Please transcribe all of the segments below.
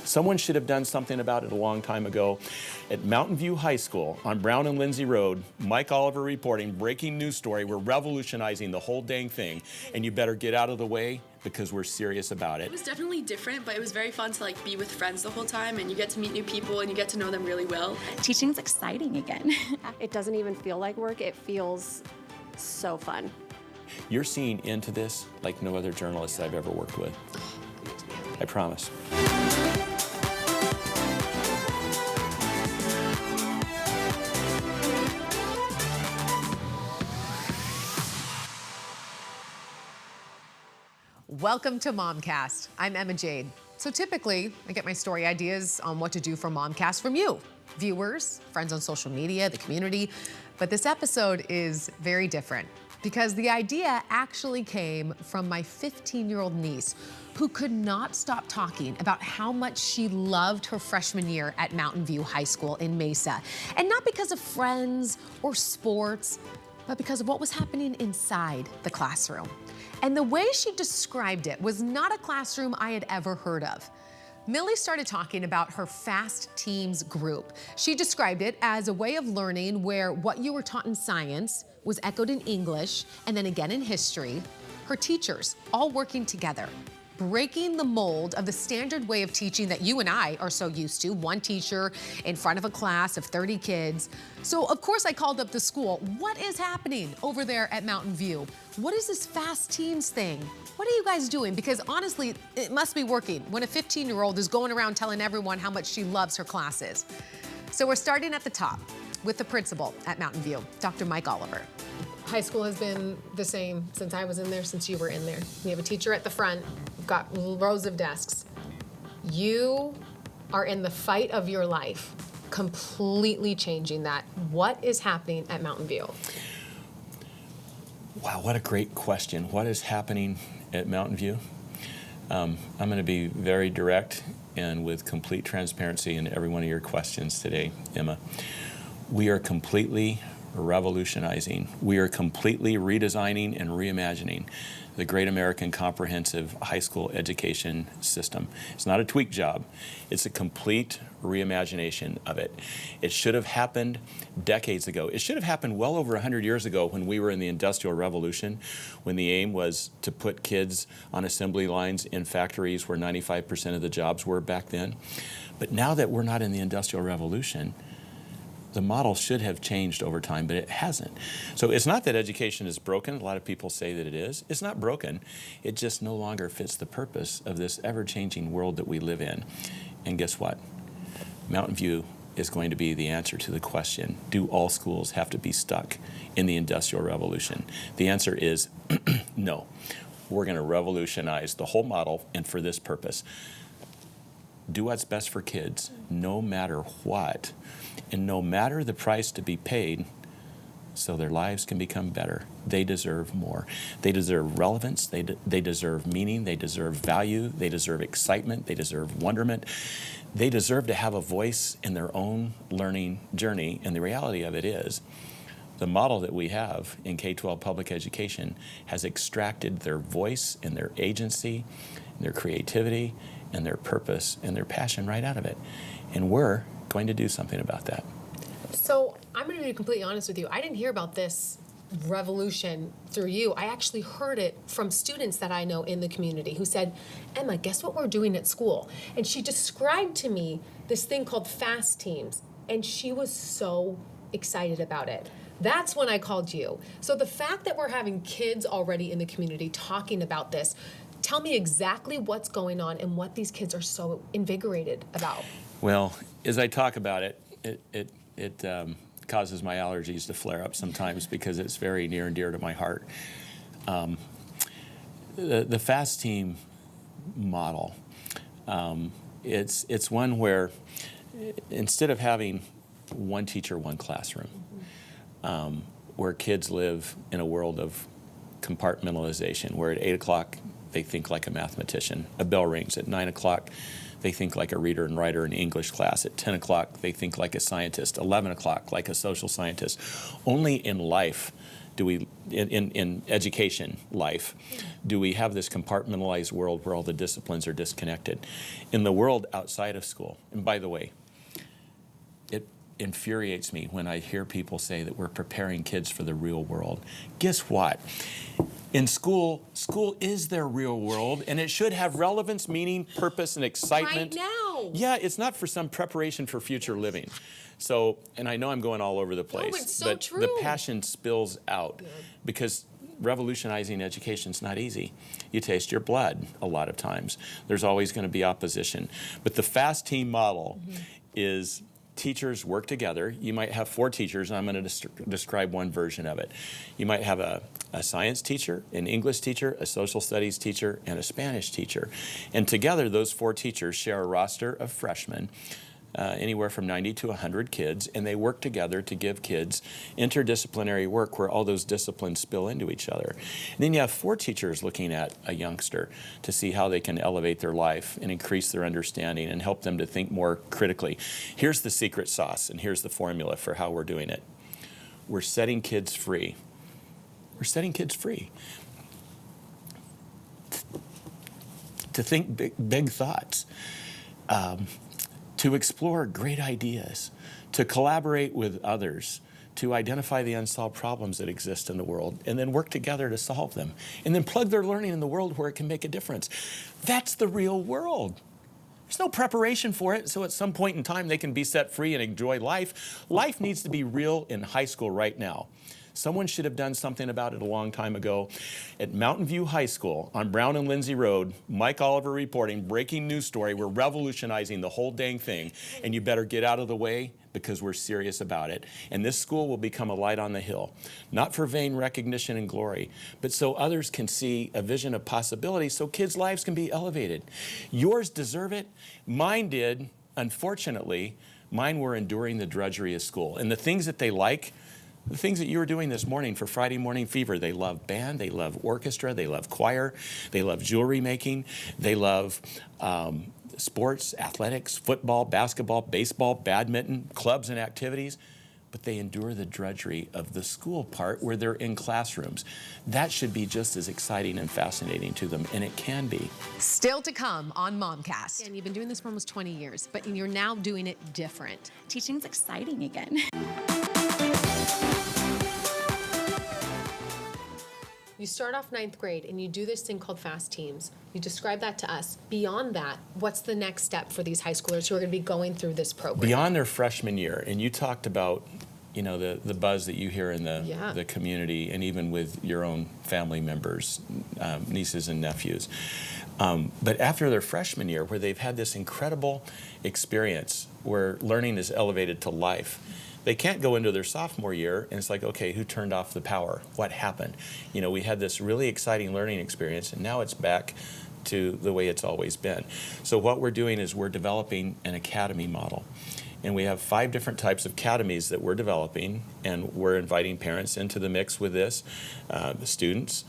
Someone should have done something about it a long time ago. At Mountain View High School on Brown and Lindsay Road, Mike Oliver reporting, breaking news story. We're revolutionizing the whole dang thing, and you better get out of the way because we're serious about it. It was definitely different, but it was very fun to be with friends the whole time, and you get to meet new people and you get to know them really well. Teaching's exciting again. It doesn't even feel like work, it feels so fun. You're seeing into this like no other journalist I've ever worked with. I promise. Welcome to MOMCAST. I'm Emma Jade. So typically, I get my story ideas on what to do for MOMCAST from you, viewers, friends on social media, the community. But this episode is very different because the idea actually came from my 15-year-old niece who could not stop talking about how much she loved her freshman year at Mountain View High School in Mesa. And not because of friends or sports, but because of what was happening inside the classroom. And the way she described it was not a classroom I had ever heard of. Millie started talking about her FAST Teams group. She described it as a way of learning where what you were taught in science was echoed in English and then again in history. Her teachers all working together, breaking the mold of the standard way of teaching that you and I are so used to, one teacher in front of a class of 30 kids. So of course I called up the school. What is happening over there at Mountain View? What is this FAST Teams thing? What are you guys doing? Because honestly, it must be working when a 15-year-old is going around telling everyone how much she loves her classes. So we're starting at the top with the principal at Mountain View, Dr. Mike Oliver. High school has been the same since I was in there, since you were in there. We have a teacher at the front, we've got rows of desks. You are in the fight of your life, completely changing that. What is happening at Mountain View? Wow, what a great question. What is happening at Mountain View? I'm going to be very direct and with complete transparency in every one of your questions today, Emma. We are completely revolutionizing. We are completely redesigning and reimagining the great American comprehensive high school education system. It's not a tweak job. It's a complete reimagination of it. It should have happened decades ago. It should have happened well over 100 years ago when we were in the Industrial Revolution, when the aim was to put kids on assembly lines in factories where 95% of the jobs were back then. But now that we're not in the Industrial Revolution, the model should have changed over time, but it hasn't. So it's not that education is broken. A lot of people say that it is. It's not broken. It just no longer fits the purpose of this ever-changing world that we live in. And guess what? Mountain View is going to be the answer to the question, do all schools have to be stuck in the Industrial Revolution? The answer is no. We're going to revolutionize the whole model, and for this purpose. Do what's best for kids, no matter what, and no matter the price to be paid, so their lives can become better. They deserve more. They deserve relevance, they deserve meaning, they deserve value, they deserve excitement, they deserve wonderment. They deserve to have a voice in their own learning journey, and the reality of it is, the model that we have in K-12 public education has extracted their voice and their agency, and their creativity, and their purpose and their passion right out of it. And we're going to do something about that. So I'm going to be completely honest with you. I didn't hear about this revolution through you. I actually heard it from students that I know in the community who said, Emma, guess what we're doing at school? And she described to me this thing called FAST Teams, and she was so excited about it. That's when I called you. So the fact that we're having kids already in the community talking about this, tell me exactly what's going on and what these kids are so invigorated about. Well, as I talk about it, it causes my allergies to flare up sometimes because it's very near and dear to my heart. The FAST Team model, it's one where instead of having one teacher, one classroom, where kids live in a world of compartmentalization, where at 8 o'clock they think like a mathematician. A bell rings at 9 o'clock. They think like a reader and writer in English class. At 10 o'clock, they think like a scientist. 11 o'clock, like a social scientist. Only in life Do we, in education life, do we have this compartmentalized world where all the disciplines are disconnected? In the world outside of school, and by the way, it infuriates me when I hear people say that we're preparing kids for the real world. Guess what? In school is their real world, and it should have relevance, meaning, purpose, and excitement. Right now. Yeah, it's not for some preparation for future living. So, and I know I'm going all over the place, it's so but true. the passion spills out because revolutionizing education is not easy. You taste your blood a lot of times. There's always going to be opposition. But the FAST team model is teachers work together. You might have 4 teachers, and I'm going to describe one version of it. You might have a science teacher, an English teacher, a social studies teacher, and a Spanish teacher. And together, those 4 teachers share a roster of freshmen, anywhere from 90 to 100 kids, and they work together to give kids interdisciplinary work where all those disciplines spill into each other. And then you have 4 teachers looking at a youngster to see how they can elevate their life and increase their understanding and help them to think more critically. Here's the secret sauce, and here's the formula for how we're doing it. We're setting kids free. We're setting kids free to think big thoughts. To explore great ideas, to collaborate with others, to identify the unsolved problems that exist in the world, and then work together to solve them, and then plug their learning in the world where it can make a difference. That's the real world. There's no preparation for it, so at some point in time they can be set free and enjoy life. Life needs to be real in high school right now. Someone should have done something about it a long time ago. At Mountain View High School on Brown and Lindsay Road, Mike Oliver reporting, breaking news story. We're revolutionizing the whole dang thing, and you better get out of the way because we're serious about it. And this school will become a light on the hill, not for vain recognition and glory, but so others can see a vision of possibility so kids' lives can be elevated. Yours deserve it. Mine did. Unfortunately, mine were enduring the drudgery of school. And the things that they like, the things that you were doing this morning for Friday Morning Fever, they love band, they love orchestra, they love choir, they love jewelry making, they love sports, athletics, football, basketball, baseball, badminton, clubs and activities, but they endure the drudgery of the school part where they're in classrooms. That should be just as exciting and fascinating to them, and it can be. Still to come on MOMCAST. And you've been doing this for almost 20 years, but you're now doing it different. Teaching's exciting again. You start off 9th grade and you do this thing called FAST teams. You describe that to us. Beyond that, what's the next step for these high schoolers who are going to be going through this program? Beyond their freshman year, and you talked about, you know, the buzz that you hear in the community and even with your own family members, nieces and nephews. But after their freshman year, where they've had this incredible experience where learning is elevated to life, they can't go into their sophomore year and it's like, okay, who turned off the power? What happened? You know, we had this really exciting learning experience and now it's back to the way it's always been. So what we're doing is we're developing an academy model. And we have 5 different types of academies that we're developing, and we're inviting parents into the mix with this, the students.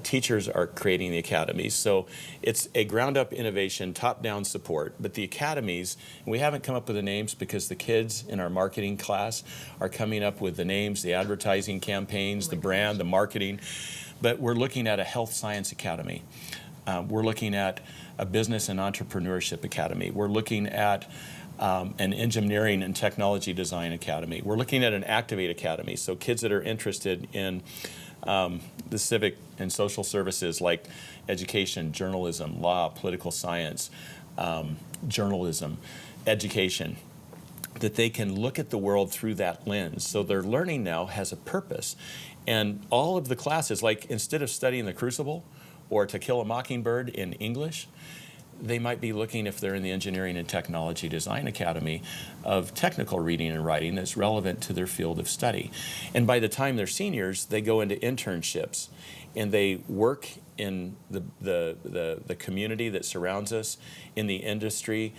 Teachers are creating the academies. So it's a ground-up innovation, top-down support. But the academies, we haven't come up with the names because the kids in our marketing class are coming up with the names, the advertising campaigns, the brand, the marketing. But we're looking at a health science academy. We're looking at a business and entrepreneurship academy. We're looking at an engineering and technology design academy. We're looking at an Activate academy, so kids that are interested in the civic and social services like education, journalism, law, political science, journalism, education, that they can look at the world through that lens. So their learning now has a purpose. And all of the classes, like instead of studying the Crucible or To Kill a Mockingbird in English, they might be looking, if they're in the Engineering and Technology Design Academy, of technical reading and writing that's relevant to their field of study. And by the time they're seniors, they go into internships and they work in the community that surrounds us, in the industry,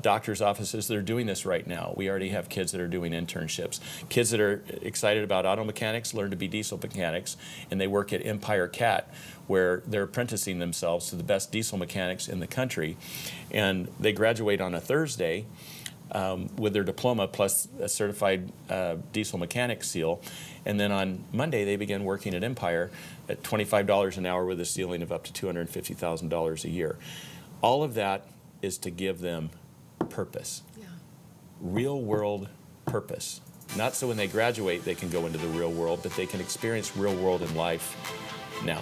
doctors' offices. They're doing this right now. We already have kids that are doing internships. Kids that are excited about auto mechanics learn to be diesel mechanics, and they work at Empire Cat, where they're apprenticing themselves to the best diesel mechanics in the country. And they graduate on a Thursday, with their diploma plus a certified diesel mechanic seal. And then on Monday, they began working at Empire at $25 an hour with a ceiling of up to $250,000 a year. All of that is to give them purpose, real world purpose. Not so when they graduate they can go into the real world, but they can experience real world in life now.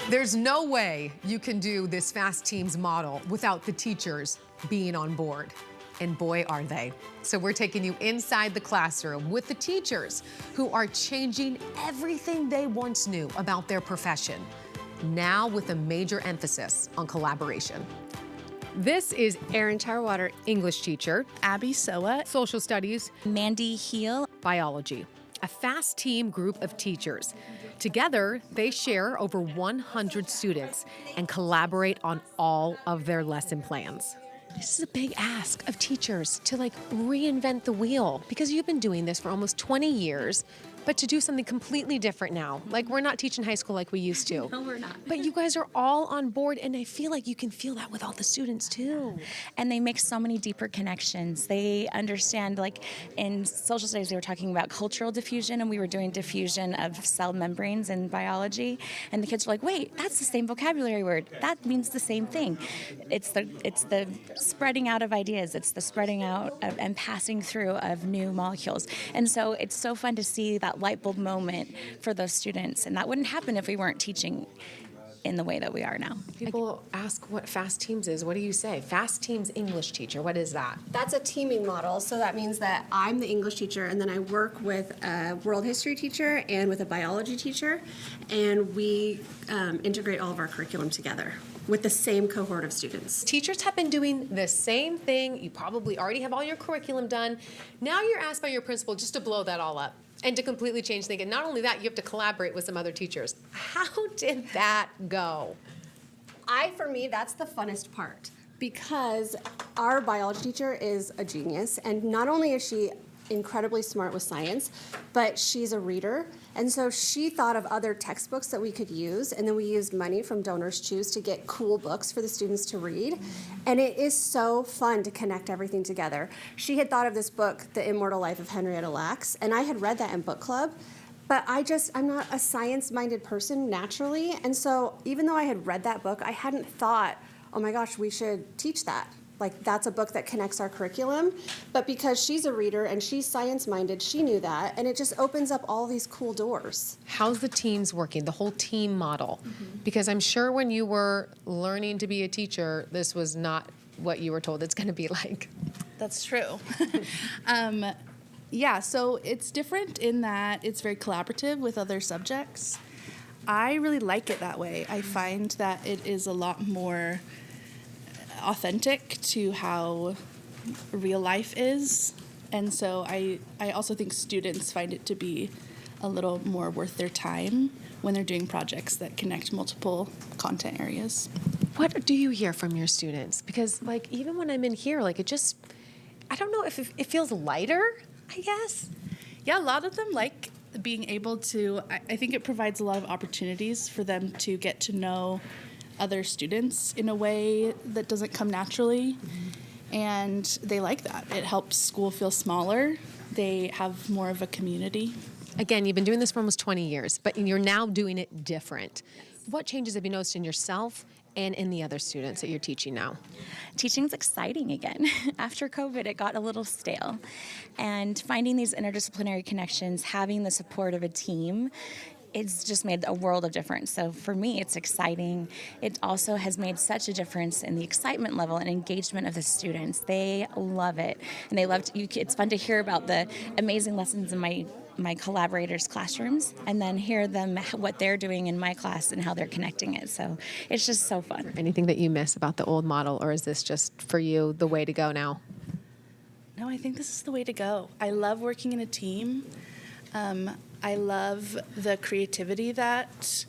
There's no way you can do this FAST Teams model without the teachers being on board. And boy, are they. So we're taking you inside the classroom with the teachers who are changing everything they once knew about their profession, now with a major emphasis on collaboration. This is Erin Tarwater, English teacher, Abby Soa, social studies, Mandy Heel, biology, a FAST team group of teachers. Together, they share over 100 students and collaborate on all of their lesson plans. This is a big ask of teachers to reinvent the wheel, because you've been doing this for almost 20 years, but to do something completely different now. We're not teaching high school like we used to. No, we're not. But you guys are all on board, and I feel like you can feel that with all the students too. and they make so many deeper connections. They understand, in social studies, they were talking about cultural diffusion, and we were doing diffusion of cell membranes in biology. And the kids were like, wait, that's the same vocabulary word. That means the same thing. It's the spreading out of ideas. It's the spreading out of, and passing through of new molecules. And so it's so fun to see that light bulb moment for those students. And that wouldn't happen if we weren't teaching in the way that we are now. People ask what FAST Teams is. What do you say? FAST Teams English teacher. What is that? That's a teaming model, so that means that I'm the English teacher, and then I work with a world history teacher and with a biology teacher, and we integrate all of our curriculum together with the same cohort of students. Teachers have been doing the same thing. You probably already have all your curriculum done. Now you're asked by your principal just to blow that all up and to completely change things. And not only that, you have to collaborate with some other teachers. How did that go? For me, that's the funnest part, because our biology teacher is a genius, and not only is she incredibly smart with science, but she's a reader. And so she thought of other textbooks that we could use, and then we used money from Donors Choose to get cool books for the students to read. And it is so fun to connect everything together. She had thought of this book, The Immortal Life of Henrietta Lacks, and I had read that in book club. But I'm not a science-minded person naturally. And so even though I had read that book, I hadn't thought, oh my gosh, we should teach that. That's a book that connects our curriculum. But because she's a reader and she's science-minded, she knew that, and it just opens up all these cool doors. How's the teams working, the whole team model? Because I'm sure when you were learning to be a teacher, this was not what you were told it's going to be like. That's true. Yeah, so it's different in that it's very collaborative with other subjects. I really like it that way. I find that it is a lot more authentic to how real life is. And so I also think students find it to be a little more worth their time when they're doing projects that connect multiple content areas. What do you hear from your students? Because even when I'm in here, I don't know if it feels lighter, I guess. Yeah, a lot of them like being able to, I think it provides a lot of opportunities for them to get to know other students in a way that doesn't come naturally, and they like that. It helps school feel smaller. They have more of a community. Again, you've been doing this for almost 20 years, but you're now doing it different. What changes have you noticed in yourself and in the other students that you're teaching now? Teaching's exciting again. After COVID, it got a little stale. And finding these interdisciplinary connections, having the support of a team, it's just made a world of difference. So for me, it's exciting. It also has made such a difference in the excitement level and engagement of the students. They love it. And they love it's fun to hear about the amazing lessons in my collaborators' classrooms, and then hear them what they're doing in my class and how they're connecting it. So it's just so fun. Anything that you miss about the old model, or is this just for you the way to go now? No, I think this is the way to go. I love working in a team. I love the creativity that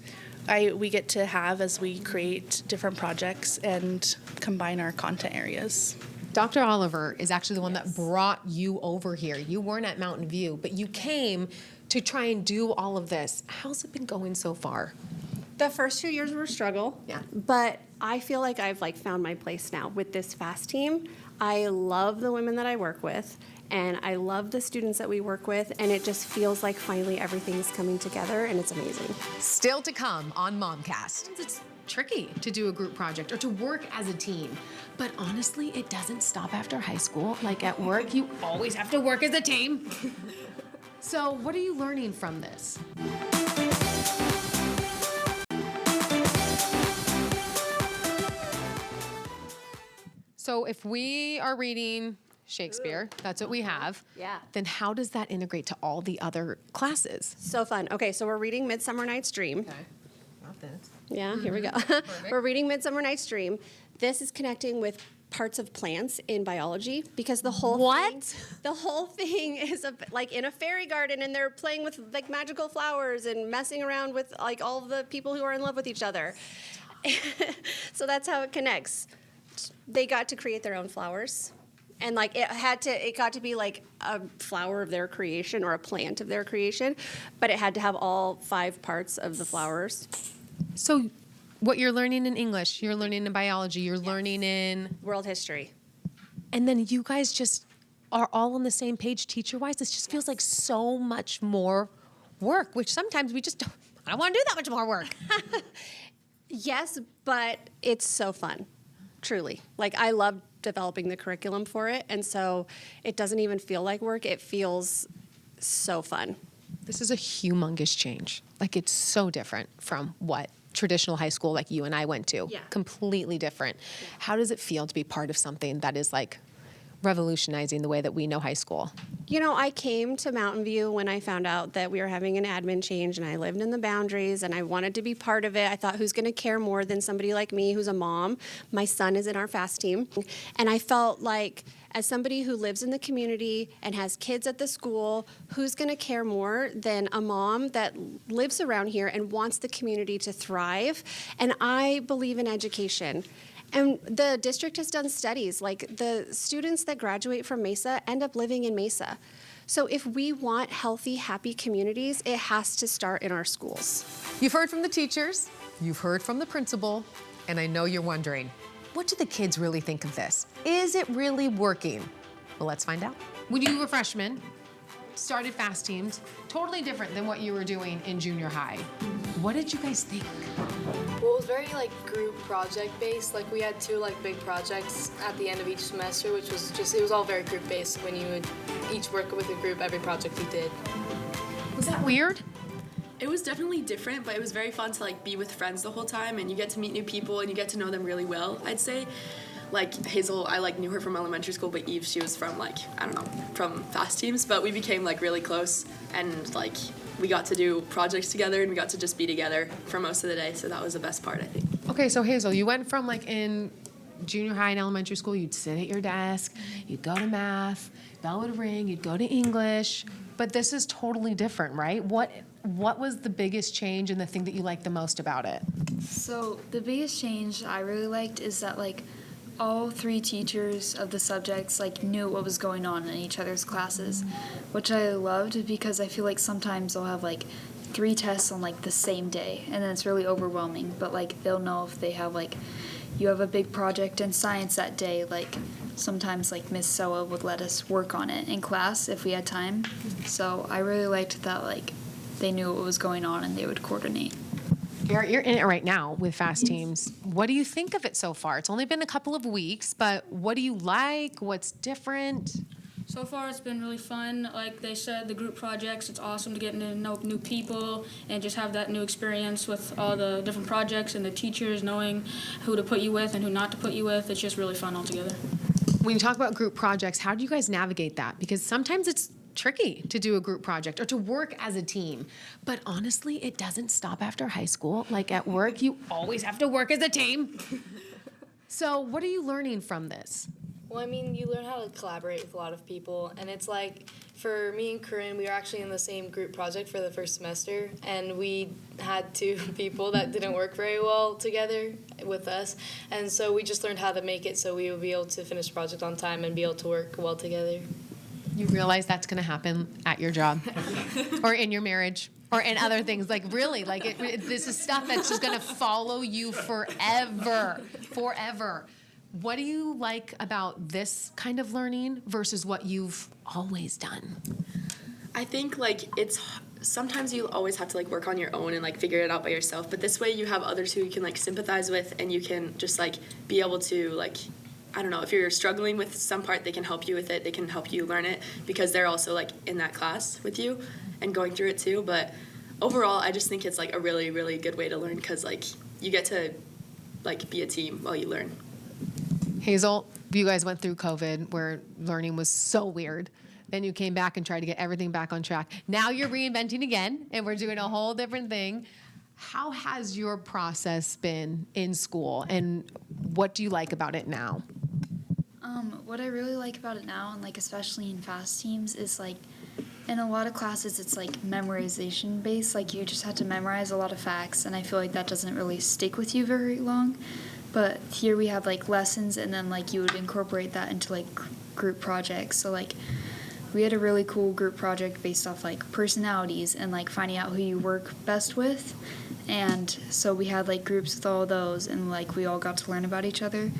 we get to have as we create different projects and combine our content areas. Dr. Oliver is actually the one that brought you over here. You weren't at Mountain View, but you came to try and do all of this. How's it been going so far? The first 2 years were a struggle, Yeah. but I feel like I've found my place now with this FAST team. I love the women that I work with, and I love the students that we work with, and it just feels like finally everything's coming together, and it's amazing. Still to come on MOMCAST. It's tricky to do a group project or to work as a team. But honestly, it doesn't stop after high school. Like at work, you always have to work as a team. So what are you learning from this? So if we are reading Shakespeare, that's what we have. Yeah. Then how does that integrate to all the other classes? So fun. Okay, so we're reading Midsummer Night's Dream. Okay, not this. Yeah, here we go. We're reading Midsummer Night's Dream. This is connecting with parts of plants in biology because the whole thing is like in a fairy garden, and they're playing with like magical flowers and messing around with like all the people who are in love with each other. So that's how it connects. They got to create their own flowers. And like it got to be like a flower of their creation or a plant of their creation, but it had to have all 5 parts of the flowers. So what you're learning in English, you're learning in biology, you're learning in World history. and then you guys just are all on the same page teacher-wise. This just feels like so much more work, which sometimes we just I don't want to do that much more work. Yes, but it's so fun, truly. Like I love developing the curriculum for it, and so it doesn't even feel like work. It feels so fun. This is a humongous change. Like it's so different from what traditional high school like you and I went to. Yeah. Completely different. Yeah. How does it feel to be part of something that is like revolutionizing the way that we know high school? You know, I came to Mountain View when I found out that we were having an admin change, and I lived in the Boundaries, and I wanted to be part of it. I thought, who's going to care more than somebody like me who's a mom? My son is in our FAST team. And I felt like, as somebody who lives in the community and has kids at the school, who's going to care more than a mom that lives around here and wants the community to thrive? And I believe in education. And the district has done studies, like the students that graduate from Mesa end up living in Mesa. So if we want healthy, happy communities, it has to start in our schools. You've heard from the teachers, you've heard from the principal, and I know you're wondering, what do the kids really think of this? Is it really working? Well, let's find out. When you were freshmen, started FAST teams, totally different than what you were doing in junior high. What did you guys think? Well, it was very like group project based. Like we had 2 like big projects at the end of each semester, which was just, it was all very group based. When you would each work with a group, every project you did. Was that weird? It was definitely different, but it was very fun to like be with friends the whole time, and you get to meet new people and you get to know them really well, I'd say. Like Hazel, I like knew her from elementary school, but Eve, she was from like, I don't know, from FAST teams, but we became like really close, and like we got to do projects together, and we got to just be together for most of the day, so that was the best part, I think. Okay, so Hazel, you went from like in junior high and elementary school, you'd sit at your desk, you'd go to math, bell would ring, you'd go to English, but this is totally different, right? What was the biggest change and the thing that you liked the most about it? So the biggest change I really liked is that like all 3 teachers of the subjects like knew what was going on in each other's classes, which I loved because I feel like sometimes they'll have like 3 tests on like the same day, and then it's really overwhelming, but like they'll know if they have like, you have a big project in science that day, like sometimes like Miss Soa would let us work on it in class if we had time. So I really liked that like they knew what was going on and they would coordinate. Garrett, you're in it right now with FAST teams. What do you think of it so far? It's only been a couple of weeks, but what do you like? What's different? So far, it's been really fun. Like they said, the group projects, it's awesome to get to know new people and just have that new experience with all the different projects and the teachers knowing who to put you with and who not to put you with. It's just really fun altogether. When you talk about group projects, how do you guys navigate that? Because sometimes it's tricky to do a group project or to work as a team. But honestly, it doesn't stop after high school. Like at work, you always have to work as a team. So what are you learning from this? Well, I mean, you learn how to collaborate with a lot of people, and it's like, for me and Corinne, we were actually in the same group project for the first semester, and we had 2 people that didn't work very well together with us, and so we just learned how to make it so we would be able to finish the project on time and be able to work well together. You realize that's going to happen at your job or in your marriage or in other things. Like really, like this is stuff that's just going to follow you forever. What do you like about this kind of learning versus what you've always done? I think like sometimes you always have to like work on your own and like figure it out by yourself, but this way you have others who you can like sympathize with, and you can just like be able to like, I don't know, if you're struggling with some part, they can help you with it, they can help you learn it because they're also like in that class with you and going through it too. But overall, I just think it's like a really, really good way to learn because like you get to like be a team while you learn. Hazel, you guys went through COVID where learning was so weird. Then you came back and tried to get everything back on track. Now you're reinventing again, and we're doing a whole different thing. How has your process been in school, and what do you like about it now? What I really like about it now, and like especially in fast teams, is like in a lot of classes it's like memorization based. Like you just have to memorize a lot of facts, and I feel like that doesn't really stick with you very long. But here we have like lessons, and then like you would incorporate that into like group projects. So like we had a really cool group project based off like personalities and like finding out who you work best with. And so we had like groups with all those, and like we all got to learn about each other.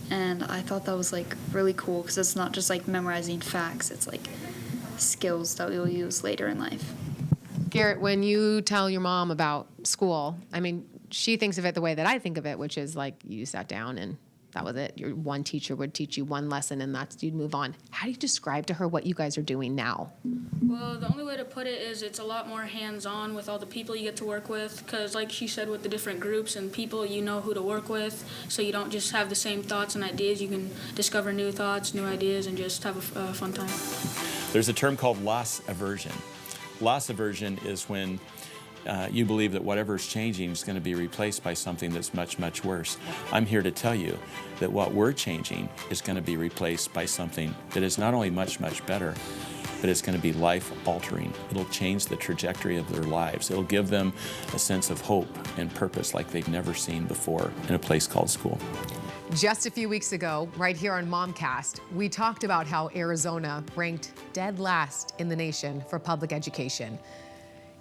And I thought that was like really cool because it's not just like memorizing facts, it's like skills that we'll use later in life. Garrett, when you tell your mom about school, I mean, she thinks of it the way that I think of it, which is like you sat down and that was it. Your one teacher would teach you one lesson and you'd move on. How do you describe to her what you guys are doing now? Well, the only way to put it is it's a lot more hands-on with all the people you get to work with, because like she said, with the different groups and people, you know who to work with, so you don't just have the same thoughts and ideas. You can discover new thoughts, new ideas, and just have a fun time. There's a term called loss aversion. Loss aversion is when you believe that whatever's changing is going to be replaced by something that's much, much worse. I'm here to tell you that what we're changing is going to be replaced by something that is not only much, much better, but it's going to be life-altering. It'll change the trajectory of their lives. It'll give them a sense of hope and purpose like they've never seen before in a place called school. Just a few weeks ago, right here on MOMCAST, we talked about how Arizona ranked dead last in the nation for public education.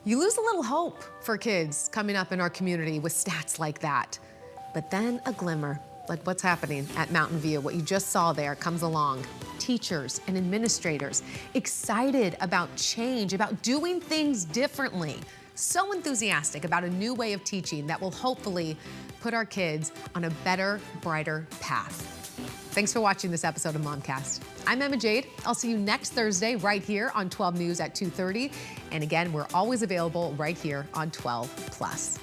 You lose a little hope for kids coming up in our community with stats like that. But then a glimmer, like what's happening at Mountain View, what you just saw there, comes along. Teachers and administrators excited about change, about doing things differently. So enthusiastic about a new way of teaching that will hopefully put our kids on a better, brighter path. Thanks for watching this episode of MOMCAST. I'm Emma Jade. I'll see you next Thursday right here on 12 News at 2:30. And again, we're always available right here on 12 Plus.